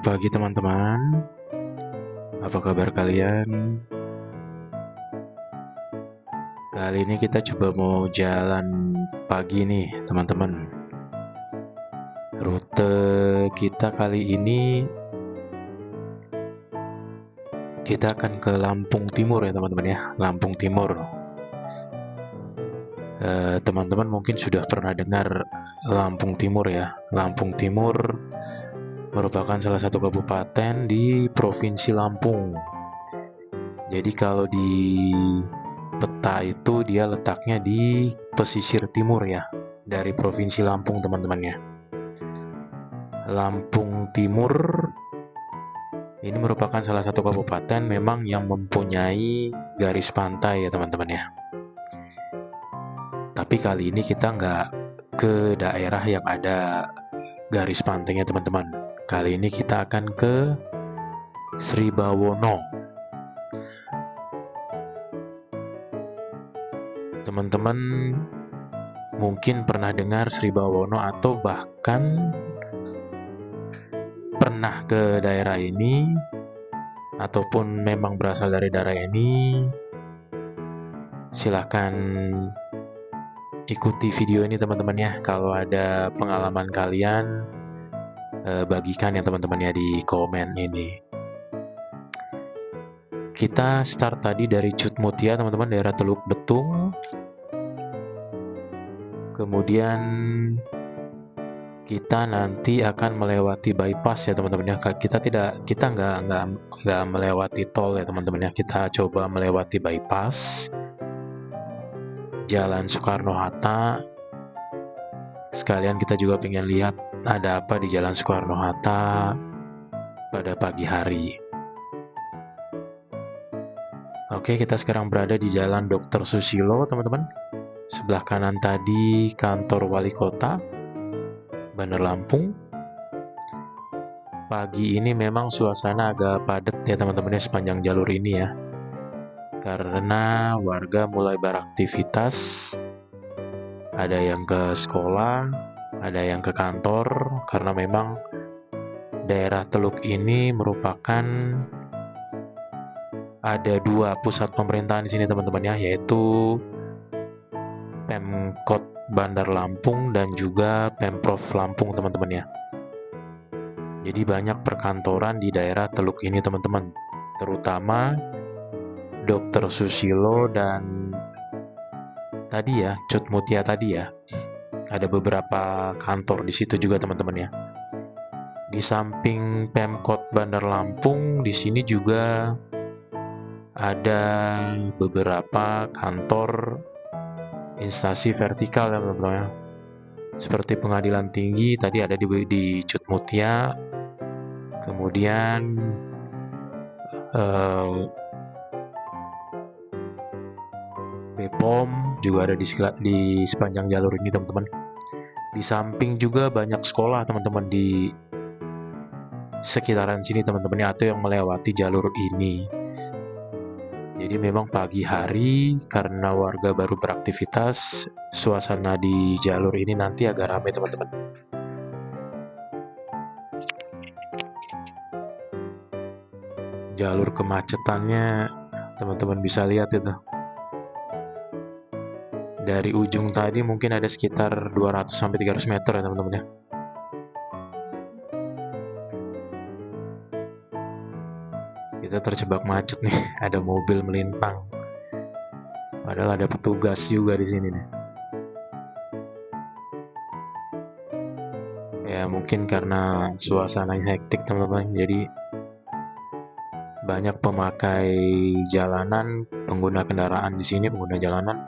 Selamat pagi teman-teman. Apa kabar kalian? Kali ini kita coba mau jalan pagi nih teman-teman. Rute kita kali ini kita akan ke Lampung Timur ya teman-teman ya. Lampung Timur. Teman-teman mungkin sudah pernah dengar Lampung Timur ya. Lampung Timur merupakan salah satu kabupaten di Provinsi Lampung. Jadi kalau di peta itu dia letaknya di pesisir timur ya dari Provinsi Lampung teman-teman ya. Lampung Timur ini merupakan salah satu kabupaten memang yang mempunyai garis pantai ya teman-teman ya. Tapi kali ini kita nggak ke daerah yang ada garis pantainya teman-teman. Kali ini kita akan ke Sribawono. Teman-teman mungkin pernah dengar Sribawono atau bahkan pernah ke daerah ini ataupun memang berasal dari daerah ini, silahkan ikuti video ini teman-teman ya. Kalau ada pengalaman kalian, bagikan ya teman-teman ya di komen ini. Kita start tadi dari Cut Mutia teman-teman, daerah Teluk Betung. Kemudian kita nanti akan melewati bypass ya teman-teman ya. Kita nggak melewati tol ya teman-teman ya. Kita coba melewati bypass Jalan Soekarno-Hatta. Sekalian kita juga pengen lihat ada apa di Jalan Soekarno-Hatta pada pagi hari. Oke, kita sekarang berada di Jalan Dr. Susilo teman-teman. Sebelah kanan tadi kantor wali kota Bandar Lampung. Pagi ini memang suasana agak padat ya teman-teman ya sepanjang jalur ini ya. Karena warga mulai beraktivitas. Ada yang ke sekolah, ada yang ke kantor, karena memang daerah Teluk ini merupakan ada dua pusat pemerintahan di sini teman-teman ya, yaitu Pemkot Bandar Lampung dan juga Pemprov Lampung teman-teman ya. Jadi banyak perkantoran di daerah Teluk ini teman-teman, terutama Dr. Susilo dan tadi ya Cut Mutia tadi ya. Ada beberapa kantor di situ juga teman-teman ya. Di samping Pemkot Bandar Lampung, di sini juga ada beberapa kantor instansi vertikal ya teman-teman ya. Seperti Pengadilan Tinggi tadi ada di Cut Mutia. Kemudian BPOM juga ada di sepanjang jalur ini teman-teman. Di samping juga banyak sekolah teman-teman di sekitaran sini teman-teman atau yang melewati jalur ini. Jadi memang pagi hari karena warga baru beraktivitas, suasana di jalur ini nanti agak ramai teman-teman. Jalur kemacetannya teman-teman bisa lihat itu. Dari ujung tadi mungkin ada sekitar 200-300 meter ya teman-teman ya. Kita terjebak macet nih, ada mobil melintang. Padahal ada petugas juga di sini nih. Ya mungkin karena suasananya hektik teman-teman, jadi banyak pemakai jalanan, pengguna kendaraan di sini, pengguna jalanan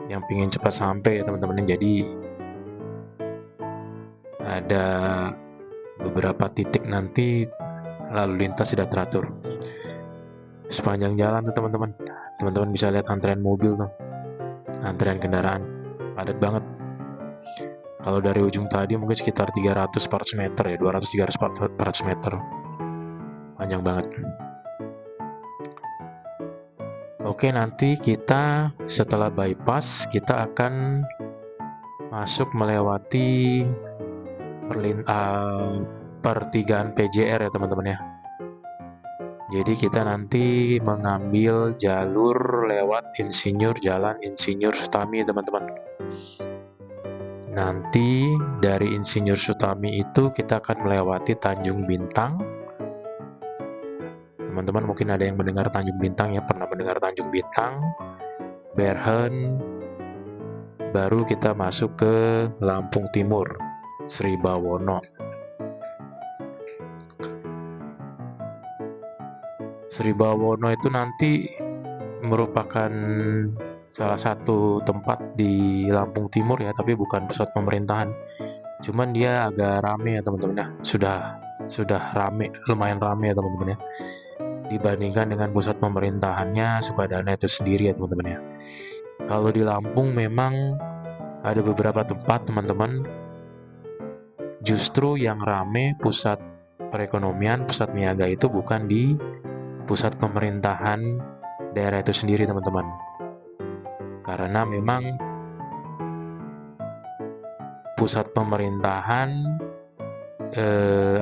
yang ingin cepat sampai ya teman-teman. Jadi ada beberapa titik nanti lalu lintas tidak teratur sepanjang jalan tuh teman-teman. Teman-teman bisa lihat antrean mobil tuh, antrean kendaraan padat banget. Kalau dari ujung tadi mungkin sekitar 300-400 meter ya, 200-300-400 meter, panjang banget. Oke, nanti kita setelah bypass kita akan masuk melewati pertigaan PJR ya teman-teman ya. Jadi kita nanti mengambil jalur lewat Jalan Insinyur Sutami teman-teman. Nanti dari Insinyur Sutami itu kita akan melewati Tanjung Bintang. Teman-teman mungkin ada yang mendengar Tanjung Bintang ya, pernah mendengar Tanjung Bintang, Berhen, baru kita masuk ke Lampung Timur, Sri Bawono. Sri Bawono itu nanti merupakan salah satu tempat di Lampung Timur ya, tapi bukan pusat pemerintahan. Cuman dia agak rame ya teman-teman ya. Sudah rame, lumayan rame ya teman-teman ya. Dibandingkan dengan pusat pemerintahannya Sukadana itu sendiri ya teman-teman ya. Kalau di Lampung memang ada beberapa tempat teman-teman, justru yang rame pusat perekonomian, pusat niaga itu bukan di pusat pemerintahan daerah itu sendiri teman-teman. Karena memang pusat pemerintahan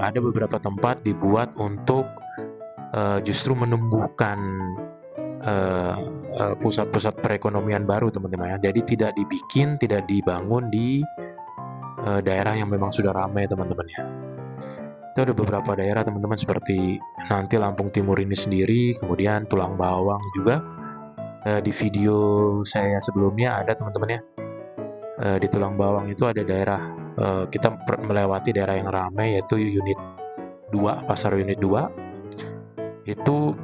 ada beberapa tempat dibuat untuk justru menumbuhkan pusat-pusat perekonomian baru teman-teman ya. Jadi tidak dibangun di daerah yang memang sudah ramai teman-teman ya. Itu ada beberapa daerah teman-teman seperti nanti Lampung Timur ini sendiri, kemudian Tulang Bawang juga. Di video saya sebelumnya ada teman-teman ya. Di Tulang Bawang itu ada daerah, kita melewati daerah yang ramai yaitu unit 2, pasar unit 2. Itu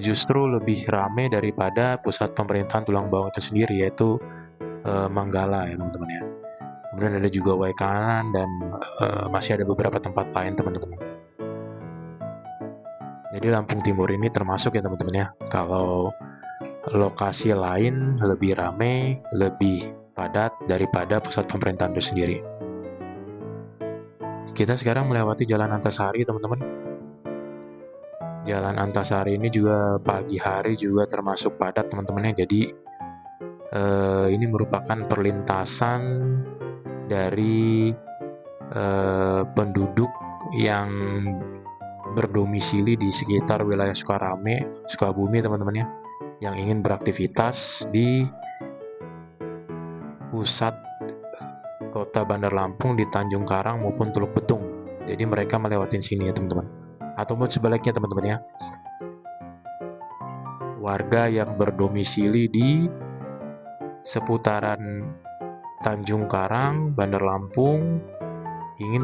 justru lebih ramai daripada pusat pemerintahan Tulang Bawang itu sendiri, yaitu Manggala ya teman-teman ya. Kemudian ada juga Waikanan dan masih ada beberapa tempat lain teman-teman. Jadi Lampung Timur ini termasuk ya teman-teman ya. Kalau lokasi lain lebih ramai, lebih padat daripada pusat pemerintahan itu sendiri. Kita sekarang melewati Jalan Antasari teman-teman. Jalan Antasari ini juga pagi hari juga termasuk padat teman-teman ya. Jadi ini merupakan perlintasan dari penduduk yang berdomisili di sekitar wilayah Sukabumi teman-teman ya, yang ingin beraktivitas di pusat kota Bandar Lampung di Tanjung Karang maupun Teluk Betung. Jadi mereka melewati sini ya teman-teman. Ataupun sebaliknya teman-teman ya, warga yang berdomisili di seputaran Tanjung Karang, Bandar Lampung, ingin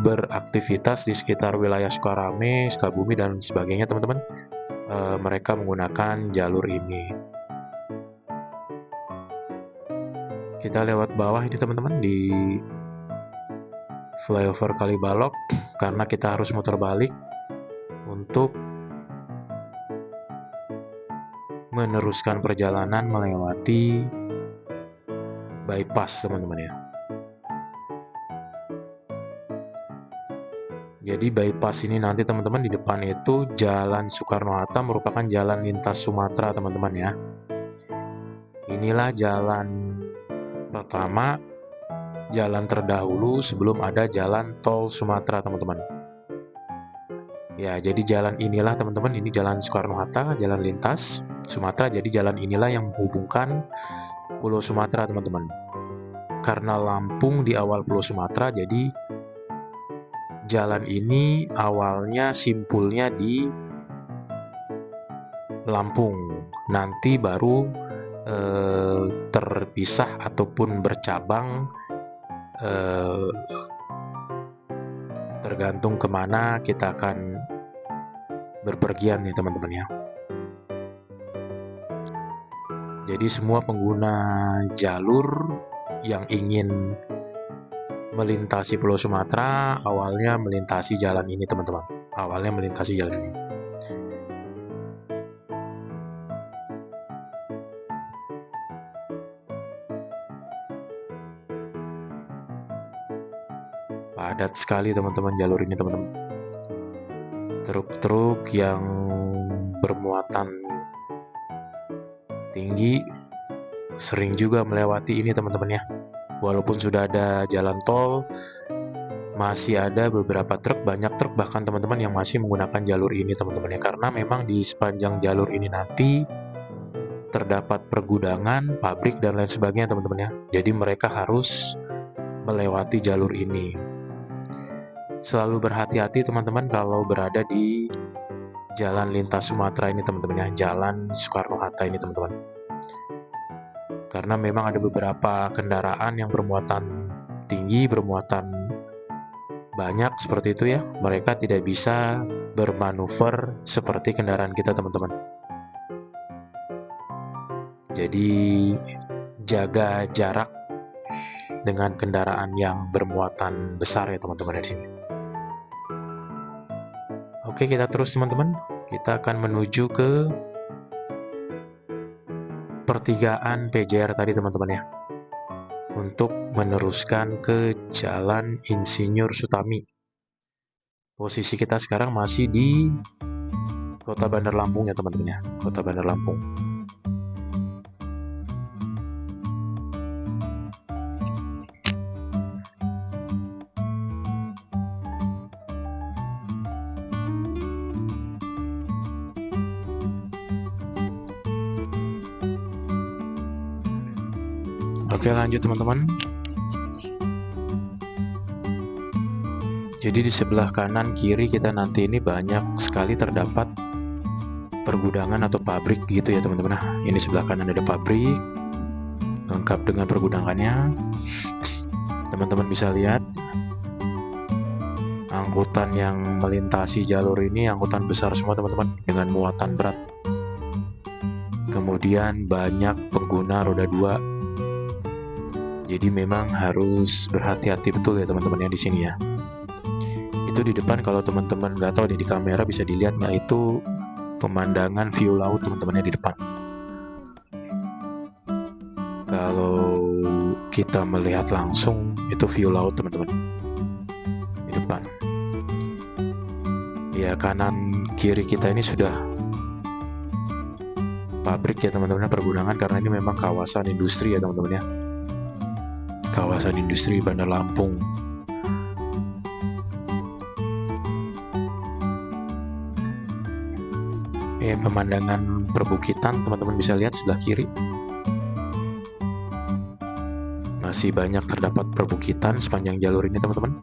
beraktivitas di sekitar wilayah Sukabumi dan sebagainya teman-teman, mereka menggunakan jalur ini. Kita lewat bawah ini teman-teman di flyover Kalibalok karena kita harus muter balik untuk meneruskan perjalanan melewati bypass teman-teman ya. Jadi bypass ini nanti teman-teman di depan itu Jalan Soekarno-Hatta merupakan jalan lintas Sumatera teman-teman ya. Inilah jalan pertama, jalan terdahulu sebelum ada jalan tol Sumatera teman-teman. Ya, jadi jalan inilah teman-teman, ini Jalan Soekarno-Hatta, jalan lintas Sumatera. Jadi jalan inilah yang menghubungkan Pulau Sumatera teman-teman. Karena Lampung di awal Pulau Sumatera, jadi jalan ini awalnya simpulnya di Lampung, nanti baru terpisah ataupun bercabang tergantung kemana kita akan berpergian nih teman-teman ya. Jadi semua pengguna jalur yang ingin melintasi Pulau Sumatera awalnya melintasi jalan ini teman-teman. Awalnya melintasi jalan ini. Padat sekali teman-teman jalur ini teman-teman. Truk-truk yang bermuatan tinggi sering juga melewati ini teman-teman ya. Walaupun sudah ada jalan tol, masih ada beberapa truk, banyak truk bahkan teman-teman yang masih menggunakan jalur ini teman-teman ya, karena memang di sepanjang jalur ini nanti terdapat pergudangan, pabrik dan lain sebagainya teman-teman ya. Jadi mereka harus melewati jalur ini. Selalu berhati-hati teman-teman kalau berada di jalan lintas Sumatera ini teman-teman ya, Jalan Soekarno-Hatta ini teman-teman. Karena memang ada beberapa kendaraan yang bermuatan tinggi, bermuatan banyak seperti itu ya. Mereka tidak bisa bermanuver seperti kendaraan kita teman-teman. Jadi jaga jarak dengan kendaraan yang bermuatan besar ya teman-teman di sini. Oke, kita terus teman-teman. Kita akan menuju ke pertigaan PJR tadi teman-teman ya, untuk meneruskan ke Jalan Insinyur Sutami. Posisi kita sekarang masih di Kota Bandar Lampung ya teman-teman ya, Kota Bandar Lampung. Oke, lanjut teman-teman. Jadi di sebelah kanan kiri kita nanti ini banyak sekali terdapat pergudangan atau pabrik gitu ya teman-teman. Nah, ini sebelah kanan ada pabrik lengkap dengan pergudangannya. Teman-teman bisa lihat angkutan yang melintasi jalur ini, angkutan besar semua teman-teman dengan muatan berat. Kemudian banyak pengguna roda 2. Jadi memang harus berhati-hati betul ya teman-teman ya di sini ya. Itu di depan, kalau teman-teman nggak tahu di kamera bisa dilihat nggak, itu pemandangan view laut teman-teman ya di depan. Kalau kita melihat langsung itu view laut teman-teman di depan. Ya, kanan kiri kita ini sudah pabrik ya teman-teman, pergudangan, karena ini memang kawasan industri ya teman-teman ya. Kawasan industri Bandar Lampung. Pemandangan perbukitan teman-teman bisa lihat sebelah kiri. Masih banyak terdapat perbukitan sepanjang jalur ini teman-teman.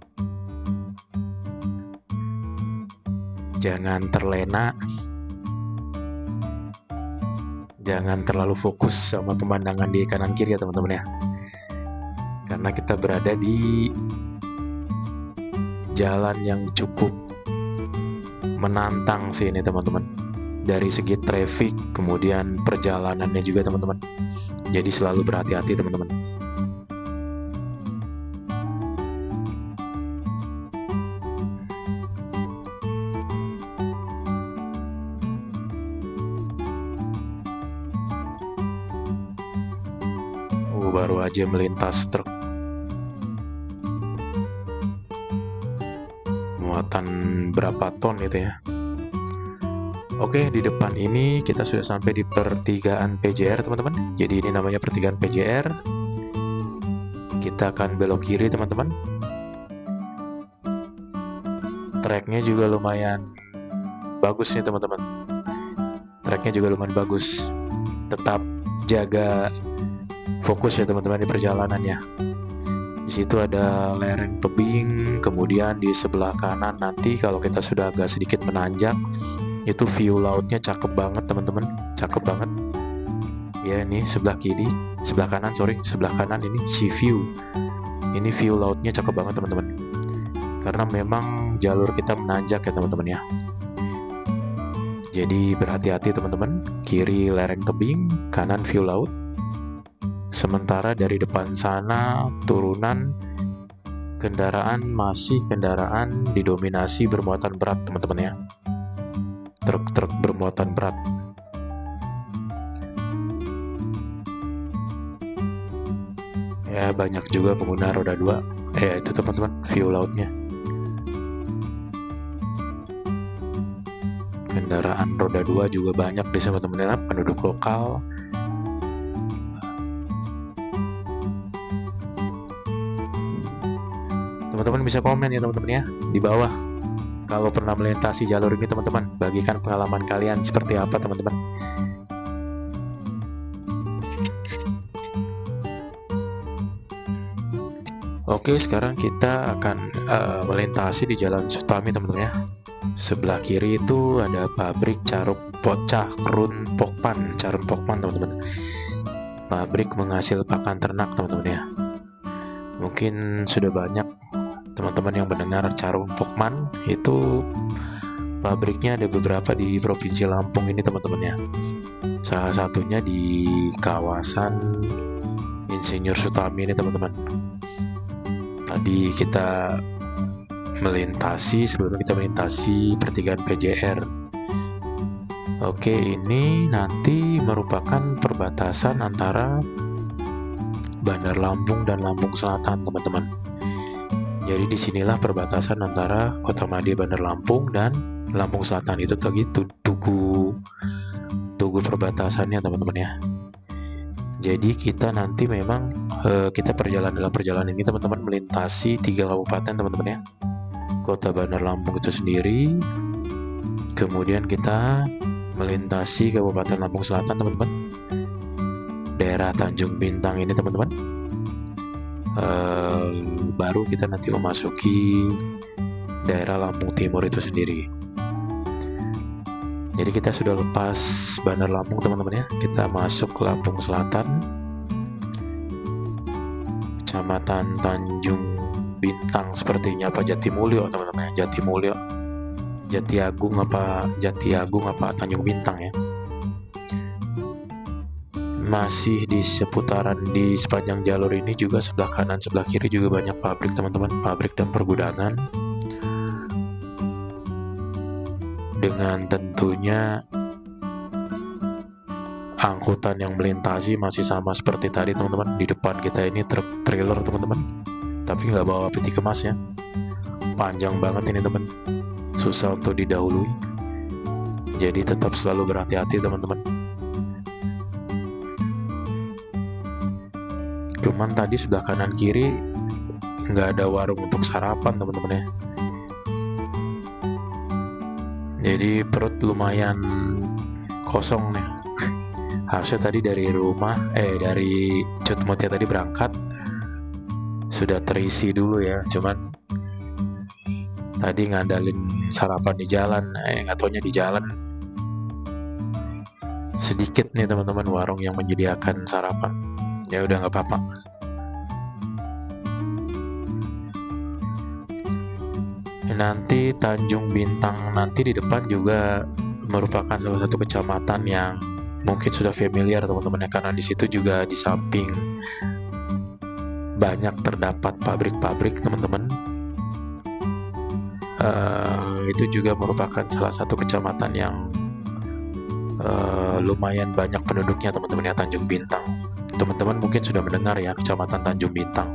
Jangan terlena. Jangan terlalu fokus sama pemandangan di kanan kiri ya teman-teman ya. Karena kita berada di jalan yang cukup menantang sih ini teman-teman, dari segi traffic, kemudian perjalanannya juga teman-teman. Jadi selalu berhati-hati teman-teman. Baru aja melintas truk muatan berapa ton itu ya. Oke, di depan ini kita sudah sampai di pertigaan PJR teman-teman. Jadi ini namanya pertigaan PJR. Kita akan belok kiri teman-teman. Tracknya juga lumayan bagus nih teman-teman. Tracknya juga lumayan bagus. Tetap jaga fokus ya teman-teman di perjalanannya. Di situ ada lereng tebing, kemudian di sebelah kanan nanti kalau kita sudah agak sedikit menanjak, itu view lautnya cakep banget teman-teman, cakep banget. Ya, ini sebelah kiri, sebelah kanan ini sea view. Ini view lautnya cakep banget teman-teman. Karena memang jalur kita menanjak ya teman-teman ya. Jadi berhati-hati teman-teman, kiri lereng tebing, kanan view laut. Sementara dari depan sana turunan kendaraan masih kendaraan didominasi bermuatan berat teman-teman ya. Truk-truk bermuatan berat. Ya, banyak juga pengguna roda 2. Itu teman-teman view lautnya. Kendaraan roda 2 juga banyak di sana teman-teman, penduduk lokal. Teman-teman bisa komen ya teman-teman ya di bawah. Kalau pernah melintasi jalur ini teman-teman, bagikan pengalaman kalian seperti apa teman-teman. Oke, sekarang kita akan melintasi di Jalan Sutami teman-teman ya. Sebelah kiri itu ada pabrik Carum Pocah Krun Pokpan, Carum Pokpan teman-teman. Pabrik menghasil pakan ternak teman-teman ya. Mungkin sudah banyak teman-teman yang mendengar Carum Pokpan. Itu pabriknya ada beberapa di Provinsi Lampung ini teman-teman ya. Salah satunya di kawasan Insinyur Sutami ini teman-teman. Tadi kita sebelumnya kita melintasi pertigaan PJR. Oke, ini nanti merupakan perbatasan antara Bandar Lampung dan Lampung Selatan teman-teman. Jadi disinilah perbatasan antara Kota Madia Bandar Lampung dan Lampung Selatan. Itu tugu perbatasannya teman-teman ya. Jadi kita nanti memang kita dalam perjalanan ini teman-teman melintasi 3 kabupaten teman-teman ya. Kota Bandar Lampung itu sendiri, kemudian kita melintasi Kabupaten Lampung Selatan teman-teman, daerah Tanjung Bintang ini teman-teman. Baru kita nanti memasuki daerah Lampung Timur itu sendiri. Jadi kita sudah lepas Bandar Lampung teman-teman ya. Kita masuk ke Lampung Selatan, Kecamatan Tanjung Bintang sepertinya, apa Jatimulyo teman-teman ya. Jatimulyo, Jatiagung apa Tanjung Bintang ya. Masih di sepanjang jalur ini juga sebelah kanan sebelah kiri juga banyak pabrik teman-teman, pabrik dan pergudangan. Dengan tentunya angkutan yang melintasi masih sama seperti tadi teman-teman. Di depan kita ini truk trailer teman-teman, tapi nggak bawa peti kemas ya. Panjang banget ini teman, susah untuk didahului. Jadi tetap selalu berhati-hati teman-teman. Cuman tadi sebelah kanan kiri nggak ada warung untuk sarapan teman-teman ya. Jadi perut lumayan kosong nih. Harusnya tadi dari Cutmutia tadi berangkat sudah terisi dulu ya. Cuman tadi ngandalin sarapan di jalan, nggak taunya di jalan sedikit nih teman-teman warung yang menyediakan sarapan. Ya udah nggak apa-apa. Nanti Tanjung Bintang nanti di depan juga merupakan salah satu kecamatan yang mungkin sudah familiar teman-teman ya, karena di situ juga di samping banyak terdapat pabrik-pabrik teman-teman. Itu juga merupakan salah satu kecamatan yang lumayan banyak penduduknya teman-teman ya, Tanjung Bintang. Teman-teman mungkin sudah mendengar ya Kecamatan Tanjung Bintang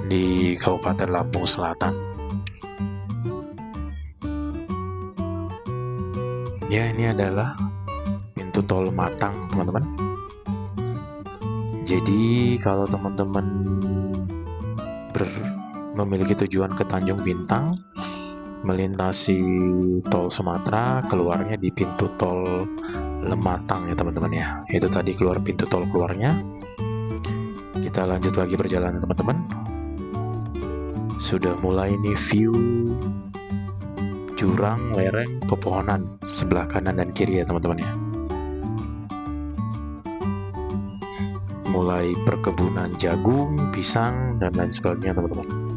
di Kabupaten Lampung Selatan. Ya, ini adalah pintu tol Matang teman-teman. Jadi kalau teman-teman memiliki tujuan ke Tanjung Bintang, melintasi tol Sumatera, keluarnya di pintu tol Lematang ya teman-teman ya. Itu tadi keluar pintu tol keluarnya. Kita lanjut lagi perjalanan teman-teman. Sudah mulai nih view jurang, lereng, pepohonan sebelah kanan dan kiri ya teman-teman ya. Mulai perkebunan jagung, pisang, dan lain sebagainya teman-teman.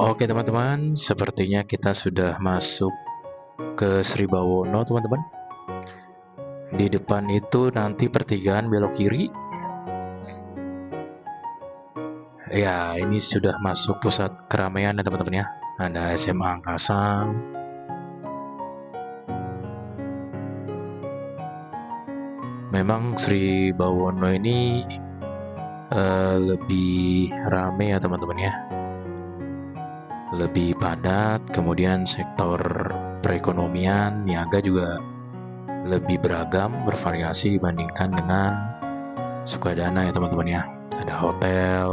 Oke teman-teman, sepertinya kita sudah masuk ke Sri Bawono teman-teman. Di depan itu nanti pertigaan belok kiri. Ya, ini sudah masuk pusat keramaian ya teman-teman ya. Ada SMA Angkasa. Memang Sri Bawono ini lebih rame ya teman-teman ya. Lebih padat, kemudian sektor perekonomian, niaga juga lebih beragam, bervariasi dibandingkan dengan Sukadana ya teman-teman ya. Ada hotel.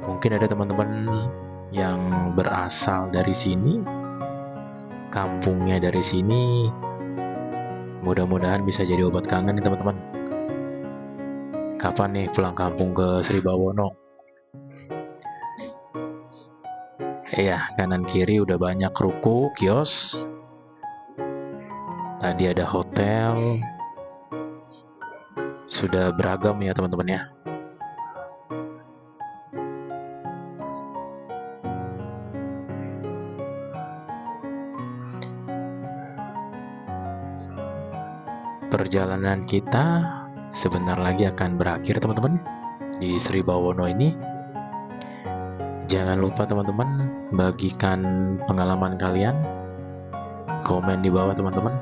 Mungkin ada teman-teman yang berasal dari sini, kampungnya dari sini. Mudah-mudahan bisa jadi obat kangen nih teman-teman. Kapan nih pulang kampung ke Sri Bawono? Iya, kanan kiri udah banyak ruko, kios. Tadi ada hotel. Sudah beragam ya teman-teman ya. Perjalanan kita sebentar lagi akan berakhir teman-teman di Sri Bawono ini. Jangan lupa teman-teman bagikan pengalaman kalian, komen di bawah teman-teman.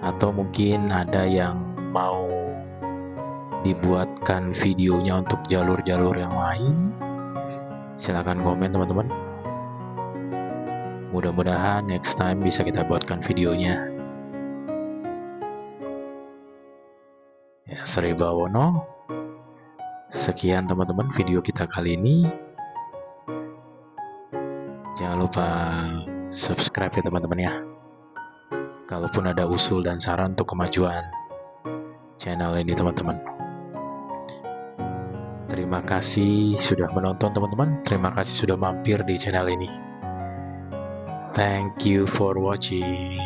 Atau mungkin ada yang mau dibuatkan videonya untuk jalur-jalur yang lain, silahkan komen teman-teman. Mudah-mudahan next time bisa kita buatkan videonya. Ya, Sri Bawono. Sekian teman-teman video kita kali ini. Jangan lupa subscribe ya teman-teman ya. Kalaupun ada usul dan saran untuk kemajuan channel ini teman-teman. Terima kasih sudah menonton teman-teman. Terima kasih sudah mampir di channel ini. Thank you for watching.